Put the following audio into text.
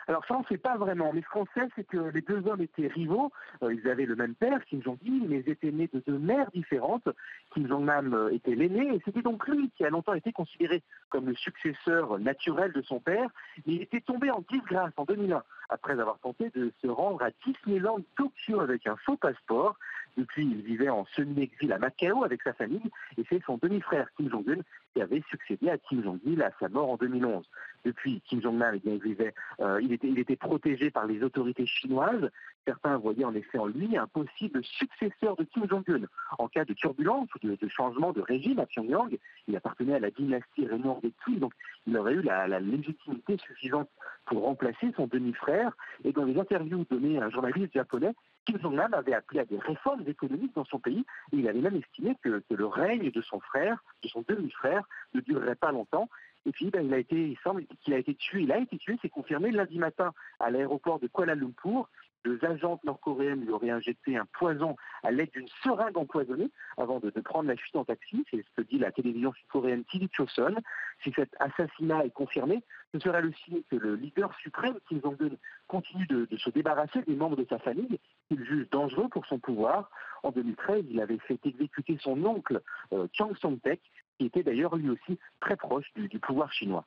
Alors ça, on ne sait pas vraiment, mais ce qu'on sait, c'est que les deux hommes étaient rivaux. Ils avaient le même père, Kim Jong-il, mais ils étaient nés de deux mères différentes. Kim Jong-nam était l'aîné, et c'était donc lui qui a longtemps été considéré comme le successeur naturel de son père. Mais il était tombé en disgrâce en 2001, après avoir tenté de se rendre à Disneyland Tokyo avec un faux passeport. Depuis, il vivait en semi-exil à Macao avec sa famille, et c'est son demi-frère Kim Jong-un qui avait succédé à Kim Jong-il à sa mort en 2011. Depuis, Kim Jong-nam, il était protégé par les autorités chinoises. Certains voyaient en effet en lui un possible successeur de Kim Jong-un. En cas de turbulence ou de changement de régime à Pyongyang, il appartenait à la dynastie régnante des Kim, donc il aurait eu la légitimité suffisante pour remplacer son demi-frère. Et dans les interviews données à un journaliste japonais, Kim Jong-nam avait appelé à des réformes économiques dans son pays et il avait même estimé que le règne de son frère, de son demi-frère, ne durerait pas longtemps. Et puis, il semble qu'il a été tué. Il a été tué, c'est confirmé lundi matin à l'aéroport de Kuala Lumpur. Deux agentes nord-coréennes lui auraient injecté un poison à l'aide d'une seringue empoisonnée avant de prendre la fuite en taxi. C'est ce que dit la télévision sud-coréenne TV Chosun. Si cet assassinat est confirmé, ce serait le signe que le leader suprême, Kim Jong-un, continue de se débarrasser des membres de sa famille qu'il juge dangereux pour son pouvoir. En 2013, il avait fait exécuter son oncle, Chiang Song-taek, qui était d'ailleurs lui aussi très proche du pouvoir chinois.